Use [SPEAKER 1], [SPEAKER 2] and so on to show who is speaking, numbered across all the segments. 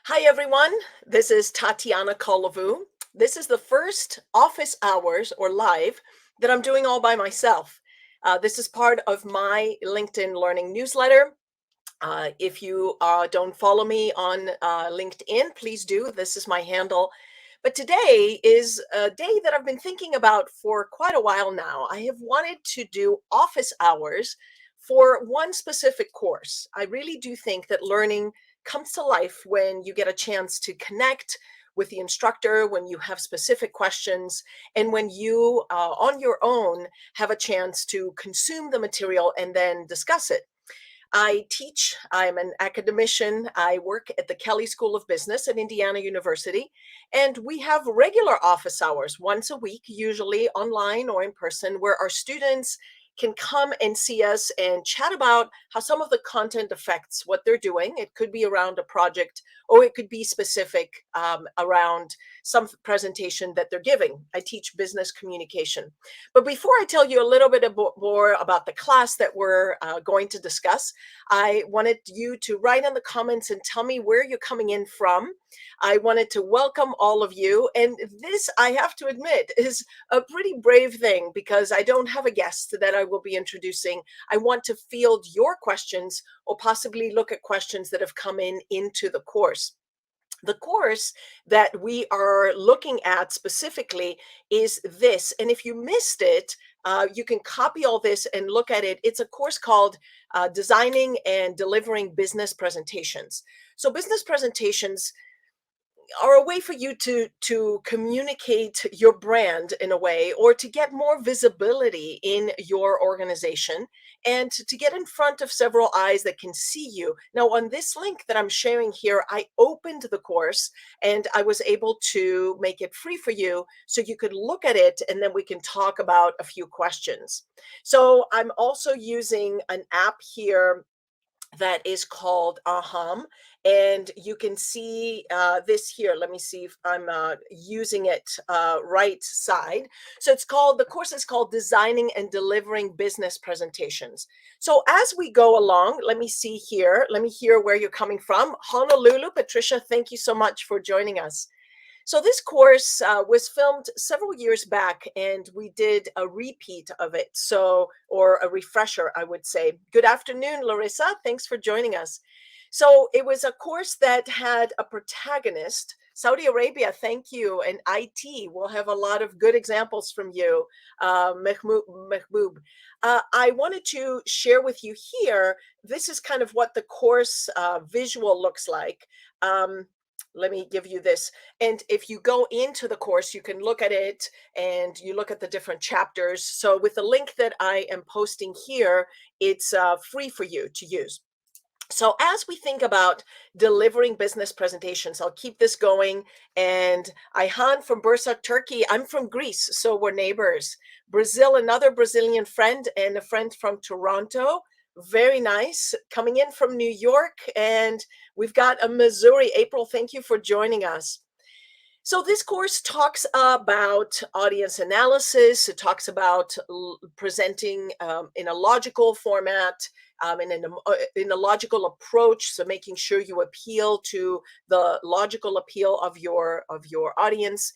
[SPEAKER 1] Hi, everyone. This is Tatiana Kolovu. This is the first office hours or live that I'm doing all by myself. This is part of my LinkedIn Learning newsletter. If you don't follow me on LinkedIn, please do. This is my handle. But today is a day that I've been thinking about for quite a while now. I have wanted to do office hours for one specific course. I really do think that learning comes to life when you get a chance to connect with the instructor, when you have specific questions, and when you, on your own, have a chance to consume the material and then discuss it. I teach, I'm an academician. I work at the Kelley School of Business at Indiana University, and we have regular office hours once a week, usually online or in person, where our students can come and see us and chat about how some of the content affects what they're doing. It could be around a project, or it could be specific around some presentation that they're giving. I teach business communication. But before I tell you a little bit more about the class that we're going to discuss, I wanted you to write in the comments and tell me where you're coming in from. I wanted to welcome all of you. And this, I have to admit, is a pretty brave thing because I don't have a guest that I will be introducing. I want to field your questions or possibly look at questions that have come in into the course. The course that we are looking at specifically is this. And if you missed it, you can copy all this and look at it. It's a course called Designing and Delivering Business Presentations. So, business presentations are a way for you to communicate your brand in a way, or to get more visibility in your organization, and to get in front of several eyes that can see you. Now, on this link that I'm sharing here, I opened the course and I was able to make it free for you so you could look at it and then we can talk about a few questions. So I'm also using an app here that is called Aham. And you can see this here. Let me see if I'm using it right side. So the course is called Designing and Delivering Business Presentations. So as we go along, let me see here. Let me hear where you're coming from. Honolulu, Patricia, thank you so much for joining us. So this course was filmed several years back, and we did a repeat of it. Or a refresher, I would say. Good afternoon, Larissa. Thanks for joining us. So it was a course that had a protagonist. Saudi Arabia, thank you. And IT, we'll have a lot of good examples from you, Mehboob. I wanted to share with you here, this is kind of what the course visual looks like. Let me give you this. And if you go into the course, you can look at it and you look at the different chapters. So with the link that I am posting here, it's free for you to use. So as we think about delivering business presentations, I'll keep this going. And Ayhan from Bursa, Turkey. I'm from Greece, so we're neighbors. Brazil, another Brazilian friend, and a friend from Toronto. Very nice. Coming in from New York, and we've got a Missouri. April, thank you for joining us. So this course talks about audience analysis. It talks about presenting in a logical format, and in a logical approach. So making sure you appeal to the logical appeal of your audience,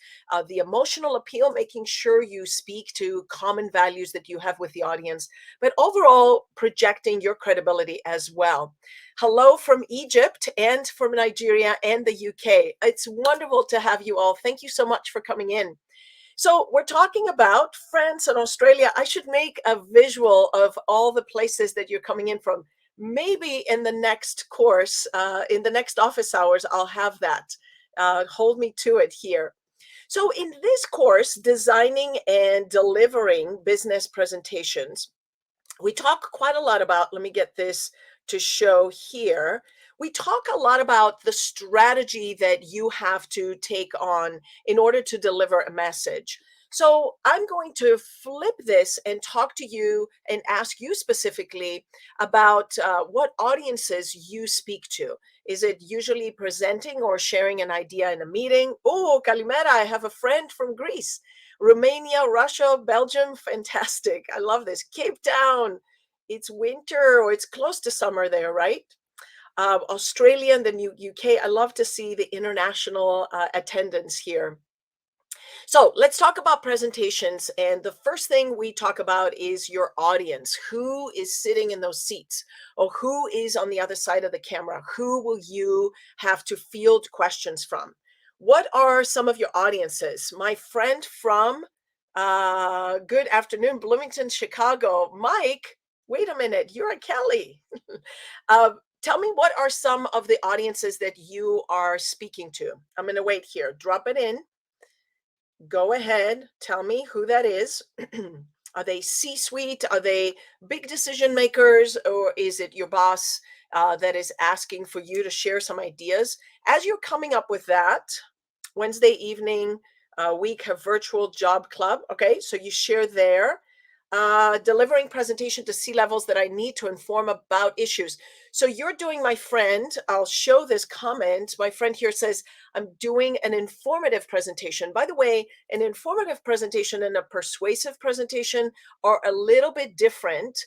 [SPEAKER 1] the emotional appeal, making sure you speak to common values that you have with the audience, but overall projecting your credibility as well. Hello from Egypt and from Nigeria and the UK. It's wonderful to have you all. Thank you so much for coming in. So we're talking about France and Australia. I should make a visual of all the places that you're coming in from. Maybe in the next course, in the next office hours, I'll have that. Hold me to it here. So in this course, Designing and Delivering Business Presentations, we talk quite a lot about, let me get this to show here. We talk a lot about the strategy that you have to take on in order to deliver a message. So I'm going to flip this and talk to you and ask you specifically about what audiences you speak to. Is it usually presenting or sharing an idea in a meeting? Oh, Kalimera, I have a friend from Greece. Romania, Russia, Belgium, fantastic. I love this. Cape Town, it's winter or it's close to summer there, right? Australia and the UK. I love to see the international attendance here. So let's talk about presentations. And the first thing we talk about is your audience. Who is sitting in those seats? Or who is on the other side of the camera? Who will you have to field questions from? What are some of your audiences? My friend from good afternoon, Bloomington, Chicago. Mike, wait a minute, you're a Kelly. Tell me, what are some of the audiences that you are speaking to? I'm going to wait here. Drop it in. Go ahead, tell me who that is. Are they C-suite? Are they big decision makers? Or is it your boss that is asking for you to share some ideas? As you're coming up with that, Wednesday evening, week have virtual job club. Okay, so you share there. Delivering presentation to C-levels that I need to inform about issues. So you're doing, my friend, I'll show this comment. My friend here says, I'm doing an informative presentation. By the way, an informative presentation and a persuasive presentation are a little bit different.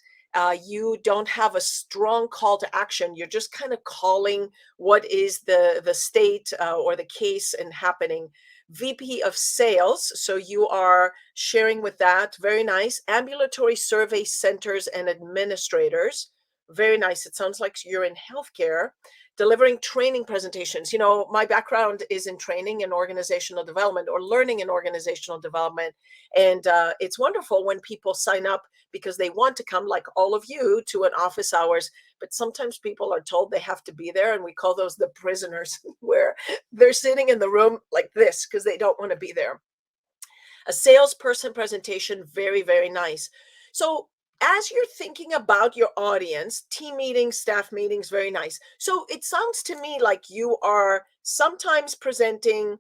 [SPEAKER 1] You don't have a strong call to action. You're just kind of calling what is the state or the case and happening. VP of sales. So you are sharing with that. Very nice. Ambulatory survey centers and administrators. Very nice. It sounds like you're in healthcare. Delivering training presentations. You know, my background is in training and organizational development, or learning and organizational development. And it's wonderful when people sign up because they want to come, like all of you, to an office hours. But sometimes people are told they have to be there, and we call those the prisoners, where they're sitting in the room like this because they don't want to be there. A salesperson presentation, very, very nice. So as you're thinking about your audience, team meetings, staff meetings, very nice. So it sounds to me like you are sometimes presenting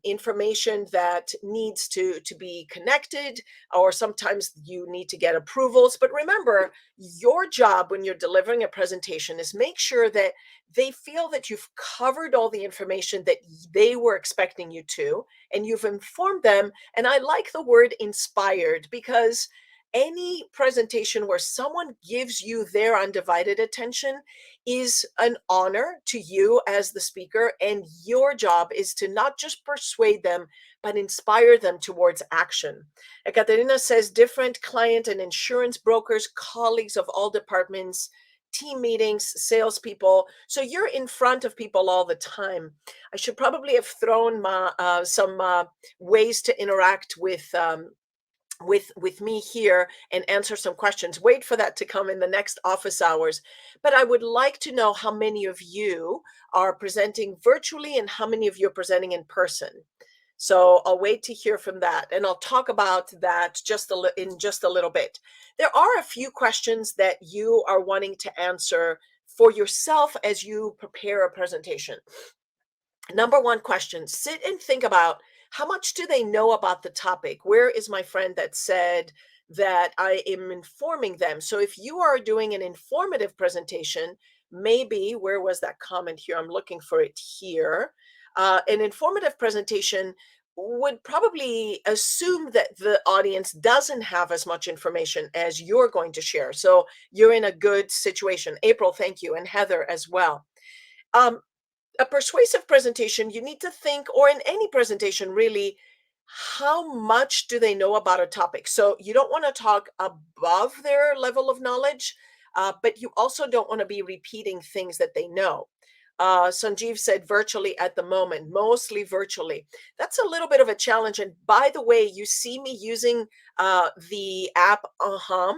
[SPEAKER 1] information that needs to be connected, or sometimes you need to get approvals. But remember, your job when you're delivering a presentation is make sure that they feel that you've covered all the information that they were expecting you to, and you've informed them. And I like the word inspired, because any presentation where someone gives you their undivided attention is an honor to you as the speaker. And your job is to not just persuade them, but inspire them towards action. Ekaterina says different client and insurance brokers, colleagues of all departments, team meetings, salespeople. So you're in front of people all the time. I should probably have thrown some ways to interact with me here and answer some questions. Wait for that to come in the next office hours. But I would like to know how many of you are presenting virtually and how many of you are presenting in person. So I'll wait to hear from that, and I'll talk about that in just a little bit. There are a few questions that you are wanting to answer for yourself as you prepare a presentation. Number one question, sit and think about, how much do they know about the topic? Where is my friend that said that I am informing them? So if you are doing an informative presentation, maybe, where was that comment here? I'm looking for it here. An informative presentation would probably assume that the audience doesn't have as much information as you're going to share. So you're in a good situation. April, thank you. And Heather as well. A persuasive presentation, you need to think, or in any presentation really, how much do they know about a topic? So you don't want to talk above their level of knowledge, but you also don't want to be repeating things that they know. Sanjeev said virtually at the moment, mostly virtually. That's a little bit of a challenge. And by the way, you see me using the app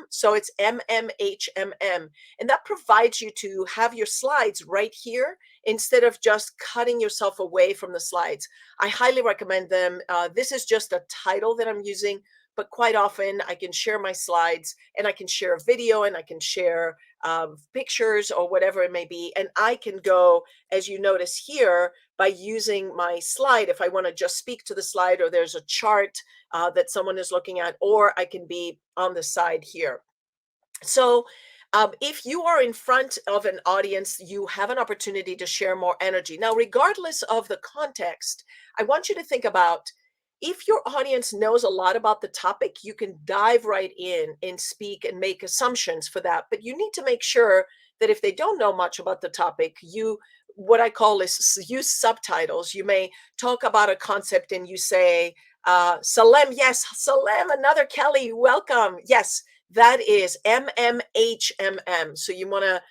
[SPEAKER 1] So it's MMHMM. And that provides you to have your slides right here instead of just cutting yourself away from the slides. I highly recommend them. This is just a title that I'm using, but quite often I can share my slides, and I can share a video, and I can share pictures or whatever it may be. And I can go, as you notice here, by using my slide, if I want to just speak to the slide, or there's a chart that someone is looking at, or I can be on the side here. So if you are in front of an audience, you have an opportunity to share more energy. Now, regardless of the context, I want you to think about, if your audience knows a lot about the topic, you can dive right in and speak and make assumptions for that. But you need to make sure that if they don't know much about the topic, you what I call is use subtitles. You may talk about a concept and you say, Salem, yes, Salem, another Kelly, welcome. Yes, that is MMHMM. So you want to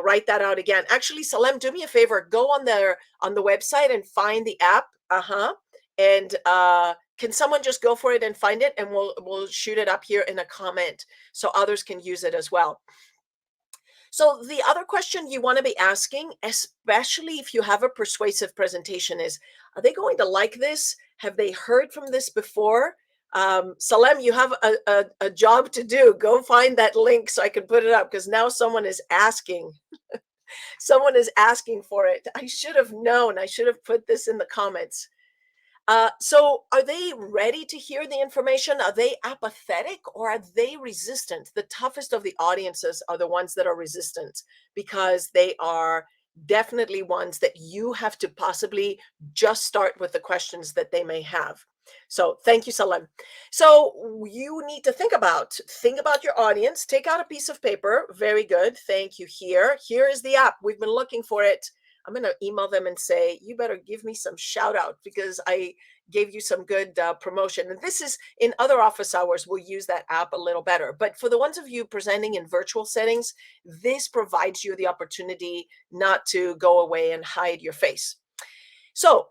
[SPEAKER 1] write that out again. Actually, Salem, do me a favor, go on the website and find the app. Uh-huh. And can someone just go for it and find it, and we'll shoot it up here in a comment so others can use it as well. So the other question you want to be asking, especially if you have a persuasive presentation, is, are they going to like this? Have they heard from this before? Salem, you have a job to do. Go find that link so I can put it up, because now someone is asking. Someone is asking for it. I should have known. I should have put this in the comments. So are they ready to hear the information? Are they apathetic, or are they resistant? The toughest of the audiences are the ones that are resistant, because they are definitely ones that you have to possibly just start with the questions that they may have. So thank you, Salim. So you need to think about your audience. Take out a piece of paper. Very good. Thank you. Here is the app. We've been looking for it. I'm going to email them and say, you better give me some shout out, because I gave you some good promotion. And this is in other office hours, we'll use that app a little better. But for the ones of you presenting in virtual settings, this provides you the opportunity not to go away and hide your face. So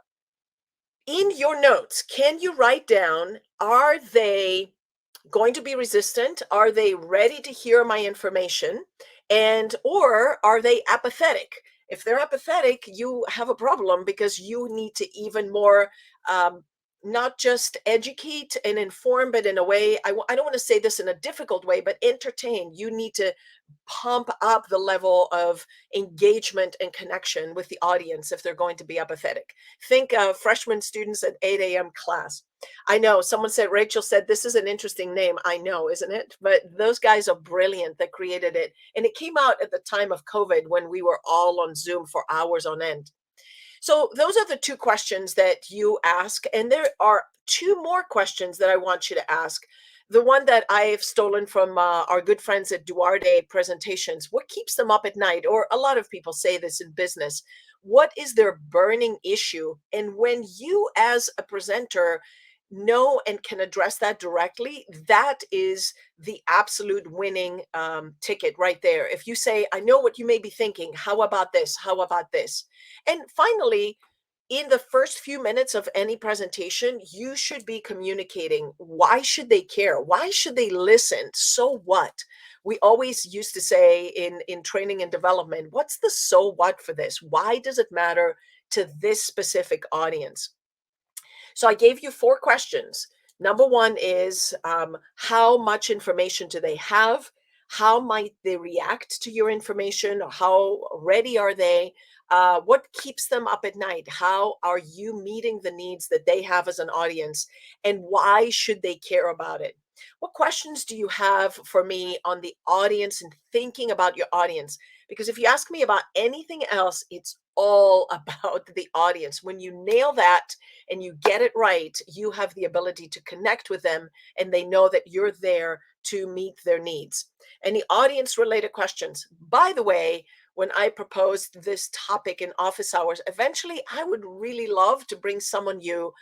[SPEAKER 1] in your notes, can you write down, are they going to be resistant? Are they ready to hear my information? And or are they apathetic? If they're apathetic, you have a problem, because you need to even more not just educate and inform, but in a way, I don't want to say this in a difficult way, but entertain. You need to pump up the level of engagement and connection with the audience if they're going to be apathetic. Think freshman students at 8 a.m. class. I know someone said, Rachel said, this is an interesting name. I know, isn't it? But those guys are brilliant that created it. And it came out at the time of COVID, when we were all on Zoom for hours on end. So those are the two questions that you ask. And there are two more questions that I want you to ask. The one that I've stolen from our good friends at Duarte Presentations: what keeps them up at night? Or a lot of people say this in business. What is their burning issue? And when you, as a presenter, know and can address that directly, that is the absolute winning ticket right there. If you say, I know what you may be thinking, how about this? How about this? And finally, in the first few minutes of any presentation, you should be communicating. Why should they care? Why should they listen? So what? We always used to say in training and development, what's the so what for this? Why does it matter to this specific audience? So I gave you 4 questions. Number 1 is, how much information do they have? How might they react to your information? How ready are they? What keeps them up at night? How are you meeting the needs that they have as an audience? And why should they care about it? What questions do you have for me on the audience and thinking about your audience? Because if you ask me about anything else, it's all about the audience. When you nail that and you get it right, you have the ability to connect with them, and they know that you're there to meet their needs. Any audience related questions? By the way, when I proposed this topic in office hours, eventually I would really love to bring some of you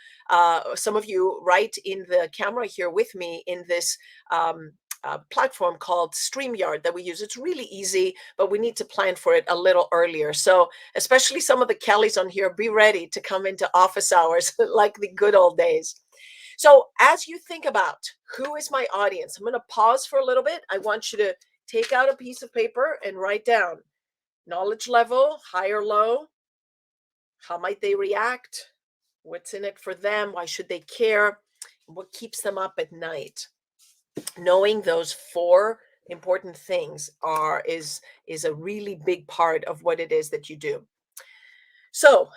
[SPEAKER 1] right in the camera here with me in this platform called StreamYard that we use. It's really easy, but we need to plan for it a little earlier. So especially some of the Kellys on here, be ready to come into office hours like the good old days. So as you think about who is my audience, I'm going to pause for a little bit. I want you to take out a piece of paper and write down knowledge level, high or low. How might they react? What's in it for them? Why should they care? What keeps them up at night? Knowing those 4 important things is a really big part of what it is that you do. So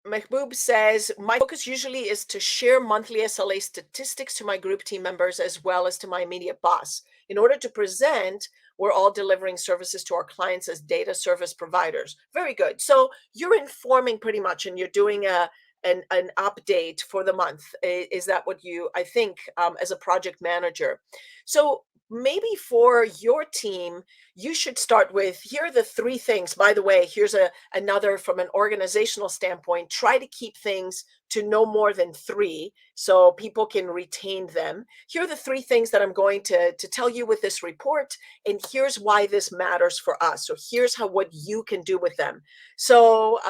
[SPEAKER 1] Mehboob says, my focus usually is to share monthly SLA statistics to my group team members as well as to my immediate boss. In order to present, we're all delivering services to our clients as data service providers. Very good. So you're informing pretty much, and you're doing an update for the month. Is that what you, I think, as a project manager? So maybe for your team, you should start with here are the three things. By the way, here's another from an organizational standpoint. Try to keep things to no more than three so people can retain them. Here are the three things that I'm going to tell you with this report, and here's why this matters for us. So here's how what you can do with them. So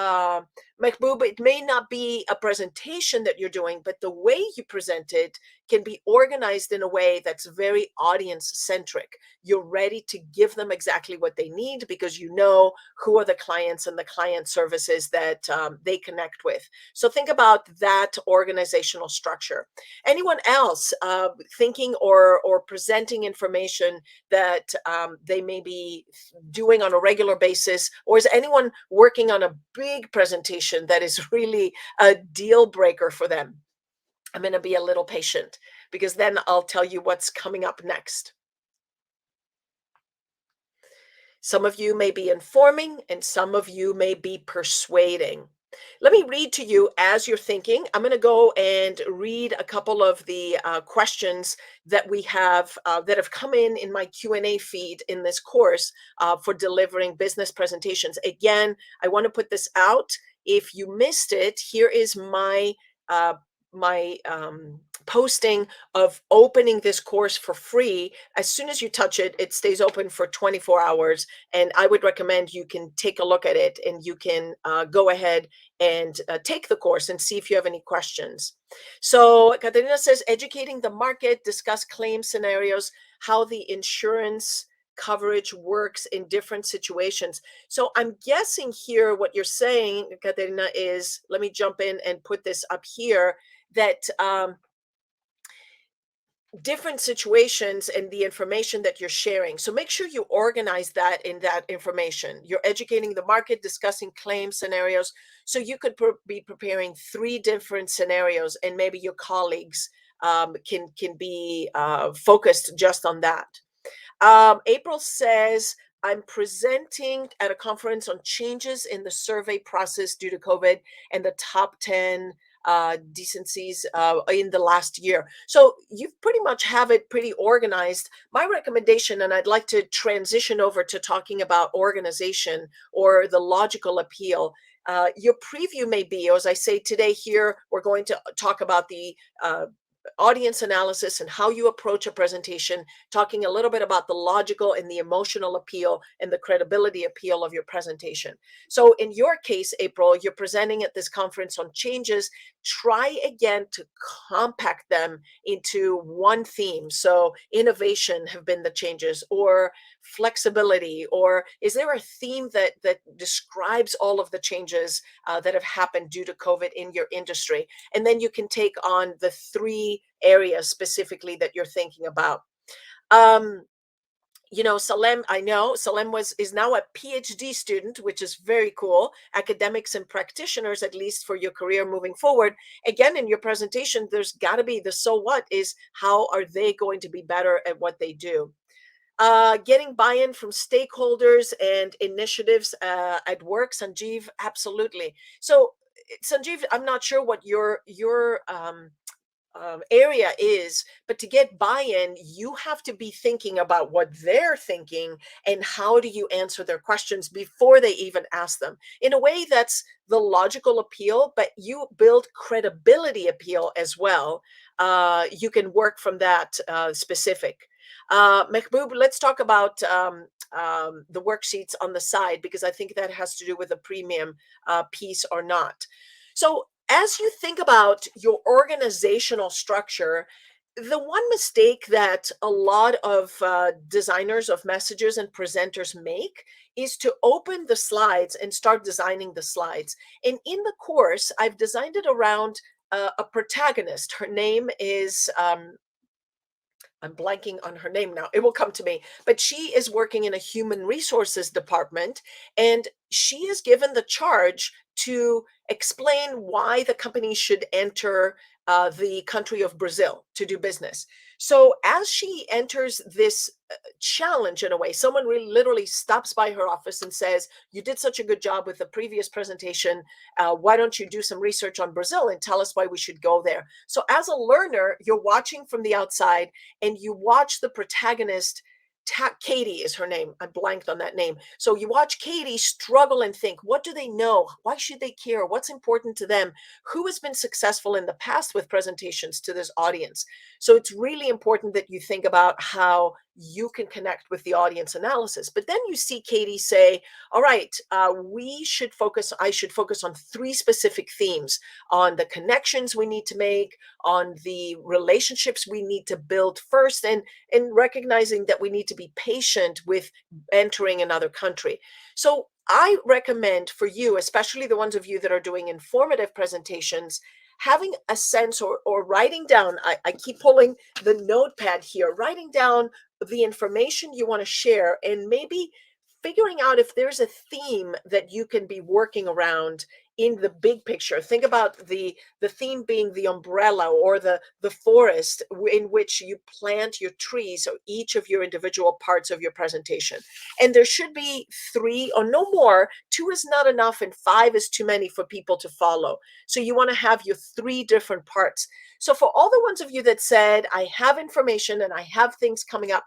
[SPEAKER 1] Mahbub, it may not be a presentation that you're doing, but the way you present it can be organized in a way that's very audience centric. You're ready to give them exactly what they need because you know who are the clients and the client services that they connect with. So think about that organizational structure. Anyone else thinking or presenting information that they may be doing on a regular basis, or is anyone working on a big presentation that is really a deal breaker for them? I'm going to be a little patient because then I'll tell you what's coming up next. Some of you may be informing and some of you may be persuading. Let me read to you as you're thinking. I'm going to go and read a couple of the questions that we have that have come in my Q&A feed in this course for delivering business presentations. Again, I want to put this out. If you missed it, here is uh, my posting of opening this course for free. As soon as you touch it, it stays open for 24 hours. And I would recommend you can take a look at it and you can go ahead and take the course and see if you have any questions. So Katerina says, educating the market, discuss claim scenarios, how the insurance coverage works in different situations. So I'm guessing here what you're saying, Katerina, is, let me jump in and put this up here, that different situations and the information that you're sharing. So make sure you organize that in that information. You're educating the market, discussing claim scenarios. So you could be preparing three different scenarios, and maybe your colleagues can be focused just on that. April says, I'm presenting at a conference on changes in the survey process due to COVID and the top 10 decencies in the last year. So you pretty much have it pretty organized. My recommendation, and I'd like to transition over to talking about organization or the logical appeal. Your preview may be, as I say today here, we're going to talk about the audience analysis and how you approach a presentation, talking a little bit about the logical and the emotional appeal and the credibility appeal of your presentation. So in your case, April, you're presenting at this conference on changes. Try again to compact them into one theme. So innovation have been the changes, or flexibility, or is there a theme that describes all of the changes that have happened due to COVID in your industry? And then you can take on the three areas specifically that you're thinking about. Salem, I know Salem is now a PhD student, which is very cool. Academics and practitioners, at least for your career moving forward. Again, in your presentation, there's got to be the so what is how are they going to be better at what they do. Getting buy-in from stakeholders and initiatives at work, Sanjeev, absolutely. So Sanjeev, I'm not sure what your area is, but to get buy-in, you have to be thinking about what they're thinking and how do you answer their questions before they even ask them. In a way, that's the logical appeal, but you build credibility appeal as well. You can work from that specific. Mehboob, let's talk about the worksheets on the side, because I think that has to do with a premium piece or not. So as you think about your organizational structure, the one mistake that a lot of designers of messages and presenters make is to open the slides and start designing the slides. And in the course, I've designed it around a protagonist. Her name is I'm blanking on her name now. It will come to me. But she is working in a human resources department, and she is given the charge to explain why the company should enter the country of Brazil to do business. So as she enters this challenge in a way, someone really literally stops by her office and says, "You did such a good job with the previous presentation. Why don't you do some research on Brazil and tell us why we should go there?" So as a learner, you're watching from the outside and you watch the protagonist. Katie is her name. I blanked on that name. So you watch Katie struggle and think, what do they know? Why should they care? What's important to them? Who has been successful in the past with presentations to this audience? So it's really important that you think about how you can connect with the audience analysis. But then you see Katie say, all right, I should focus on three specific themes: on the connections we need to make, on the relationships we need to build first, and recognizing that we need to be patient with entering another country. So I recommend for you, especially the ones of you that are doing informative presentations, having a sense, or writing down. I keep pulling the notepad here, writing down the information you want to share, and maybe figuring out if there's a theme that you can be working around in the big picture. Think about the theme being the umbrella, or the forest in which you plant your trees, or each of your individual parts of your presentation. And there should be three or no more. Two is not enough, and five is too many for people to follow. So you want to have your three different parts. So for all the ones of you that said, I have information and I have things coming up,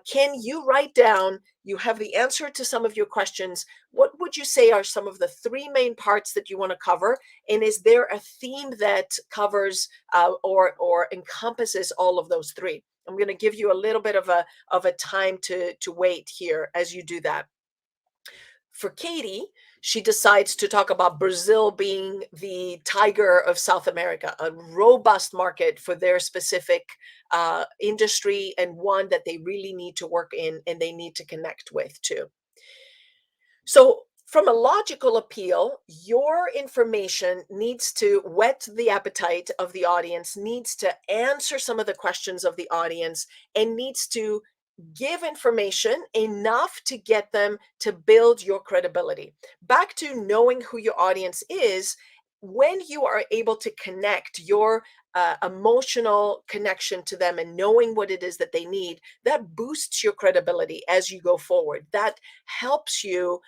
[SPEAKER 1] can you write down, you have the answer to some of your questions? What would you say are some of the three main parts that you want to cover? And is there a theme that covers or encompasses all of those three? I'm going to give you a little bit of a time to wait here as you do that. For Katie, she decides to talk about Brazil being the tiger of South America, a robust market for their specific industry, and one that they really need to work in and they need to connect with too. So, from a logical appeal, your information needs to whet the appetite of the audience, needs to answer some of the questions of the audience, and needs to give information enough to get them to build your credibility. Back to knowing who your audience is, when you are able to connect your emotional connection to them and knowing what it is that they need, that boosts your credibility as you go forward. That helps you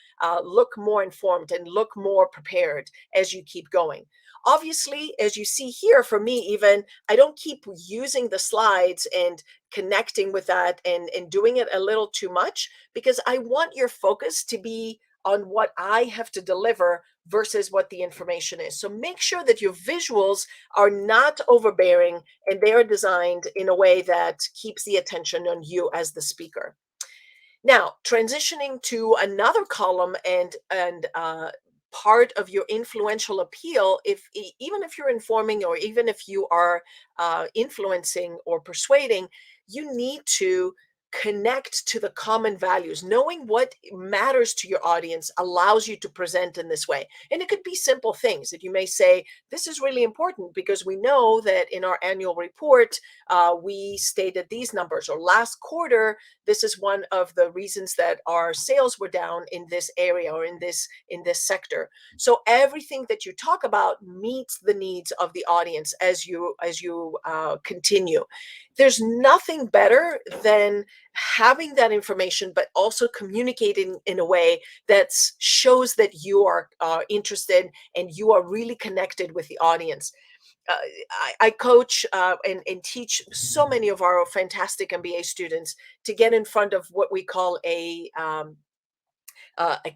[SPEAKER 1] look more informed and look more prepared as you keep going. Obviously, as you see here, for me, even, I don't keep using the slides and connecting with that and doing it a little too much, because I want your focus to be on what I have to deliver versus what the information is. So make sure that your visuals are not overbearing and they are designed in a way that keeps the attention on you as the speaker. Now, transitioning to another column and part of your influential appeal, if even if you're informing, or even if you are influencing or persuading, you need to connect to the common values. Knowing what matters to your audience allows you to present in this way. And it could be simple things that you may say, this is really important because we know that in our annual report, we stated these numbers, or last quarter, this is one of the reasons that our sales were down in this area, or in this sector. So everything that you talk about meets the needs of the audience as you continue. There's nothing better than having that information, but also communicating in a way that shows that you are interested and you are really connected with the audience. uh, I coach and teach so many of our fantastic MBA students to get in front of what we call a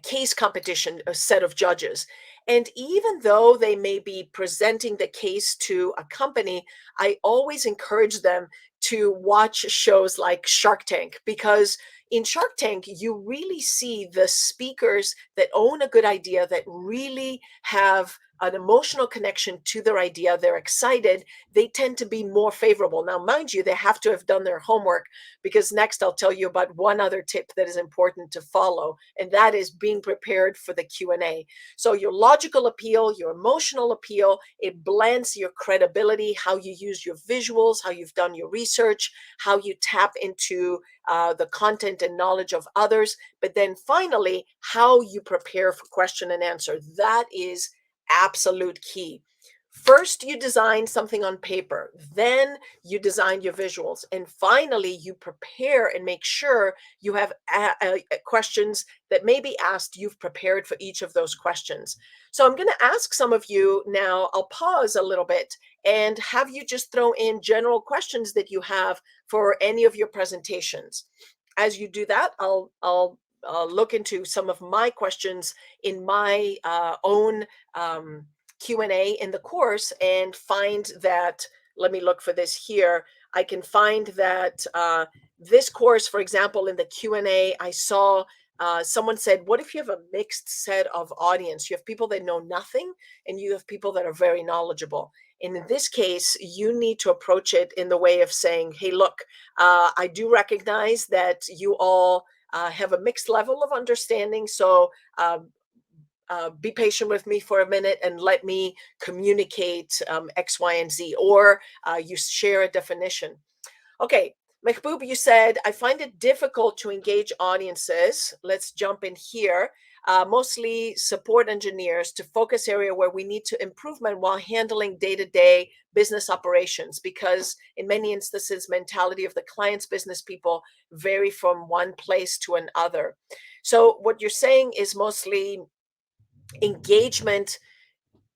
[SPEAKER 1] case competition, a set of judges. And even though they may be presenting the case to a company, I always encourage them to watch shows like Shark Tank, because in Shark Tank, you really see the speakers that own a good idea, that really have an emotional connection to their idea. They're excited. They tend to be more favorable. Now, mind you, they have to have done their homework, because next I'll tell you about one other tip that is important to follow, and that is being prepared for the Q&A. So your logical appeal, your emotional appeal, it blends your credibility, how you use your visuals, how you've done your research, how you tap into the content and knowledge of others, but then finally, how you prepare for question and answer. That is absolute key. First, you design something on paper, then you design your visuals, and finally, you prepare and make sure you have questions that may be asked. You've prepared for each of those questions. So, I'm going to ask some of you now. I'll pause a little bit and have you just throw in general questions that you have for any of your presentations. As you do that, I'll look into some of my questions in my own Q&A in the course and find that, let me look for this here. I can find that this course, for example, in the Q&A, I saw someone said, what if you have a mixed set of audience? You have people that know nothing and you have people that are very knowledgeable. And in this case, you need to approach it in the way of saying, hey, look, I do recognize that you all have a mixed level of understanding. So be patient with me for a minute and let me communicate X, Y, and Z, or you share a definition. Okay, Mehboob, you said, I find it difficult to engage audiences. Let's jump in here. Mostly support engineers to focus area where we need to improvement while handling day-to-day business operations, because in many instances, mentality of the client's business people vary from one place to another. So what you're saying is mostly engagement.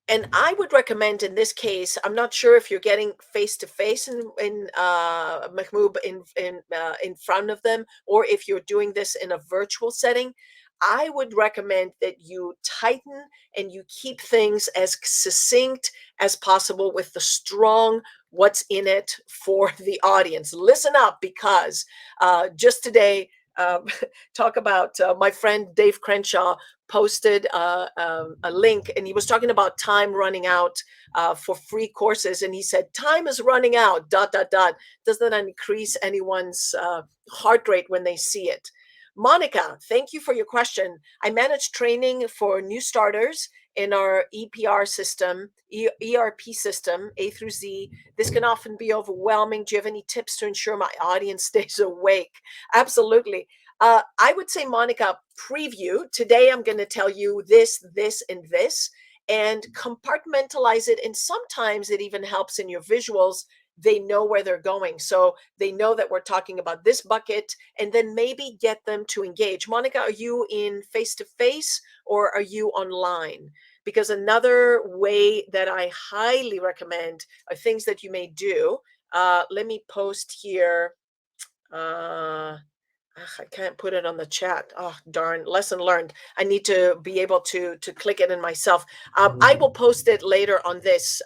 [SPEAKER 1] And I would recommend in this case, I'm not sure if you're getting face to face in Mahmoud in front of them, or if you're doing this in a virtual setting. I would recommend that you tighten and you keep things as succinct as possible with the strong what's in it for the audience. Listen up, because just today, talk about my friend Dave Crenshaw posted a link, and he was talking about time running out for free courses, and he said time is running out ... Does that increase anyone's heart rate when they see it? Monica, thank you for your question. I manage training for new starters in our EPR system, ERP system, A through Z. This can often be overwhelming. Do you have any tips to ensure my audience stays awake? Absolutely. I would say, Monica, preview. Today, I'm going to tell you this, this, and this, and compartmentalize it. And sometimes it even helps in your visuals. They know where they're going. So they know that we're talking about this bucket, and then maybe get them to engage. Monica, are you in face-to-face or are you online? Because another way that I highly recommend are things that you may do. Let me post here. I can't put it on the chat. Oh, darn. Lesson learned. I need to be able to click it in myself. I will post it later on this.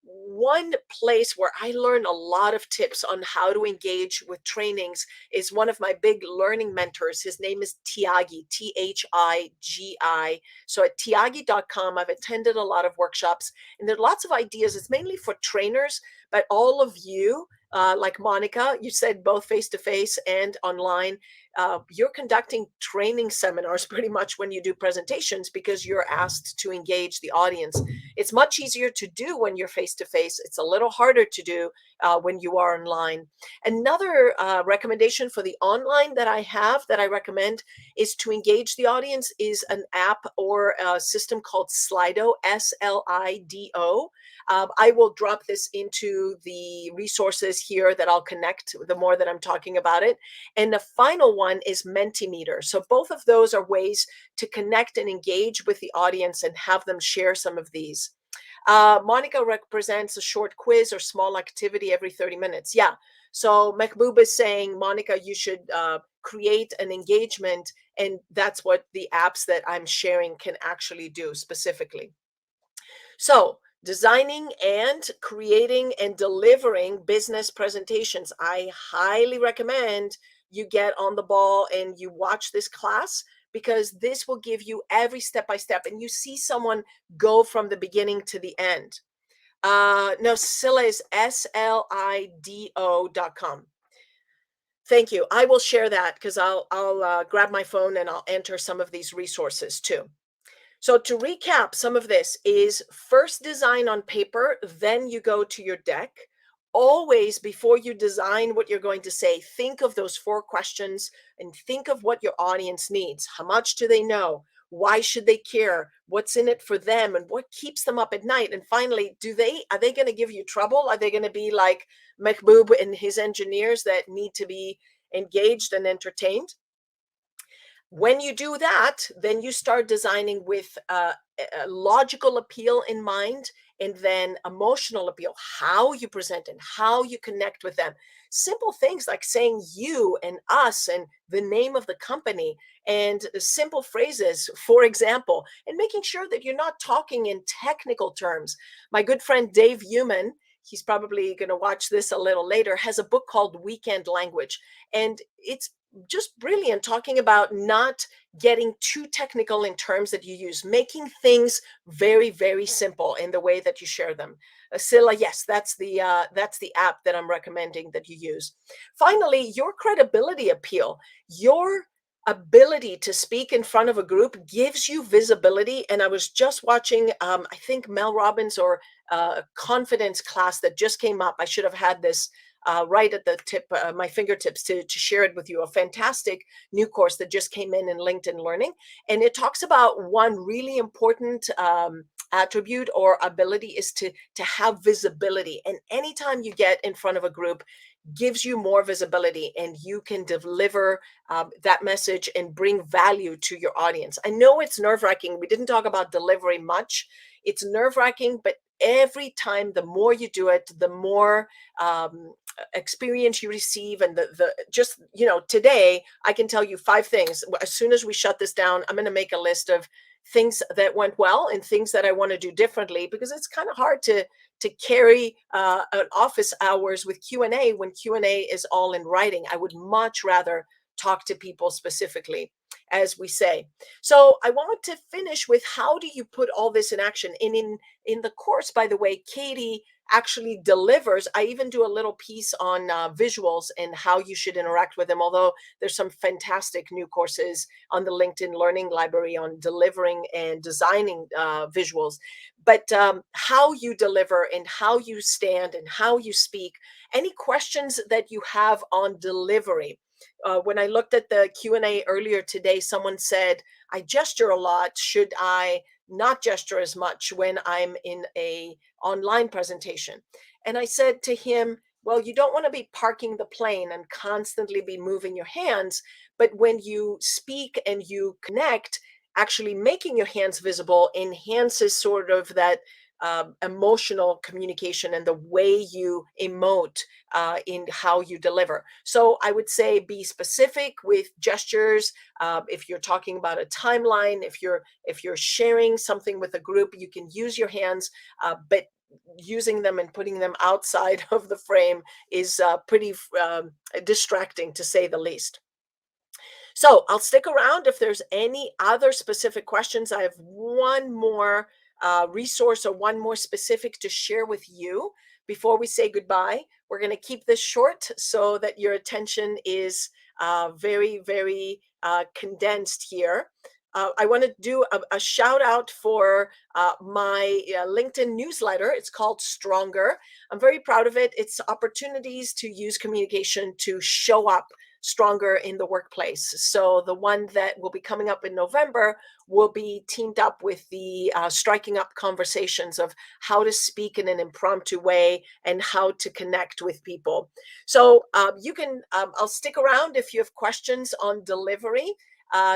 [SPEAKER 1] One place where I learn a lot of tips on how to engage with trainings is one of my big learning mentors. His name is Tiagi, Thigi. So at tiagi.com, I've attended a lot of workshops, and there are lots of ideas. It's mainly for trainers, but all of you, like Monica, you said both face-to-face and online. You're conducting training seminars pretty much when you do presentations, because you're asked to engage the audience. It's much easier to do when you're face-to-face. It's a little harder to do when you are online. Another recommendation for the online that I have, that I recommend, is to engage the audience, is an app or a system called Slido, Slido. I will drop this into the resources here that I'll connect the more that I'm talking about it. And the final one is Mentimeter. So both of those are ways to connect and engage with the audience and have them share some of these. Monica represents a short quiz or small activity every 30 minutes. Yeah. So Mehboob is saying, Monica, you should create an engagement, and that's what the apps that I'm sharing can actually do specifically. So designing and creating and delivering business presentations, I highly recommend you get on the ball and you watch this class, because this will give you every step-by-step, and you see someone go from the beginning to the end. No, Scylla is Slido.com. Thank you. I will share that, because I'll grab my phone and I'll enter some of these resources too. So to recap, some of this is first design on paper, then you go to your deck. Always, before you design what you're going to say, think of those 4 questions and think of what your audience needs. How much do they know? Why should they care? What's in it for them and what keeps them up at night? And finally, are they going to give you trouble? Are they going to be like Mahbub and his engineers that need to be engaged and entertained? When you do that, then you start designing with a logical appeal in mind, and then emotional appeal, how you present and how you connect with them. Simple things like saying you and us and the name of the company, and simple phrases, for example, and making sure that you're not talking in technical terms. My good friend Dave Human, he's probably going to watch this a little later, has a book called Weekend Language. And it's just brilliant, talking about not getting too technical in terms that you use, making things very, very simple in the way that you share them. Scylla, yes, that's the app that I'm recommending that you use. Finally, your credibility appeal, your ability to speak in front of a group gives you visibility. And I was just watching, I think Mel Robbins or a confidence class that just came up. I should have had this right at the tip, my fingertips, to share it with you. A fantastic new course that just came in LinkedIn Learning, and it talks about one really important attribute or ability is to have visibility. And anytime you get in front of a group, gives you more visibility, and you can deliver that message and bring value to your audience. I know it's nerve wracking. We didn't talk about delivery much. It's nerve wracking, but every time, the more you do it, the more experience you receive. And the just, today I can tell you 5 things. As soon as we shut this down, I'm going to make a list of things that went well and things that I want to do differently, because it's kind of hard to carry an office hours with Q&A when Q&A is all in writing. I would much rather talk to people specifically, as we say. So I want to finish with, how do you put all this in action? And in the course, by the way, Katie actually delivers. I even do a little piece on visuals and how you should interact with them, although there's some fantastic new courses on the LinkedIn Learning Library on delivering and designing visuals. But how you deliver and how you stand and how you speak, any questions that you have on delivery. When I looked at the Q&A earlier today, someone said, I gesture a lot. Should I not gesture as much when I'm in a online presentation? And I said to him, well, you don't want to be parking the plane and constantly be moving your hands, but when you speak and you connect, actually making your hands visible enhances sort of that emotional communication and the way you emote in how you deliver. So I would say, be specific with gestures. If you're talking about a timeline, if you're sharing something with a group, you can use your hands, but using them and putting them outside of the frame is pretty distracting, to say the least. So I'll stick around if there's any other specific questions. I have one more resource or one more specific to share with you before we say goodbye. We're going to keep this short so that your attention is very, very condensed here. I want to do a shout out for my LinkedIn newsletter. It's called Stronger. I'm very proud of it. It's opportunities to use communication to show up stronger in the workplace. So the one that will be coming up in November will be teamed up with the striking up conversations of how to speak in an impromptu way and how to connect with people. So you can, I'll stick around if you have questions on delivery.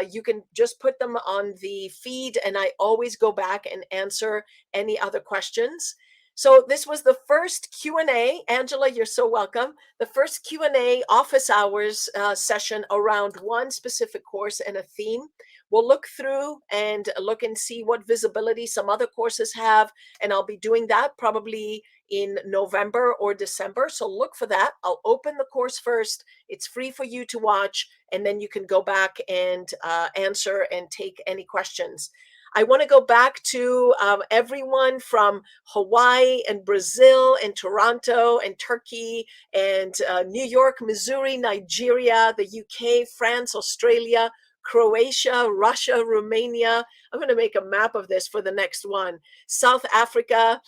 [SPEAKER 1] You can just put them on the feed, and I always go back and answer any other questions. So this was the first Q&A. Angela, you're so welcome. The first Q&A office hours session around one specific course and a theme. We'll look through and look and see what visibility some other courses have, and I'll be doing that probably in November or December. So look for that. I'll open the course first. It's free for you to watch, and then you can go back and answer and take any questions. I want to go back to everyone from Hawaii and Brazil and Toronto and Turkey and New York, Missouri, Nigeria, the UK, France, Australia, Croatia, Russia, Romania. I'm going to make a map of this for the next one. South Africa,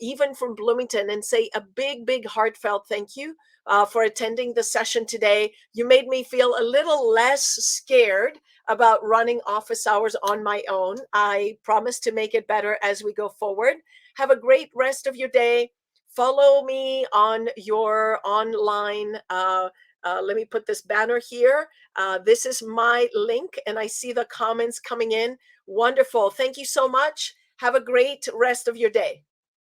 [SPEAKER 1] even from Bloomington, and say a big, big heartfelt thank you for attending the session today. You made me feel a little less scared about running office hours on my own. I promise to make it better as we go forward. Have a great rest of your day. Follow me on your online. Let me put this banner here. This is my link, and I see the comments coming in. Wonderful. Thank you so much. Have a great rest of your day.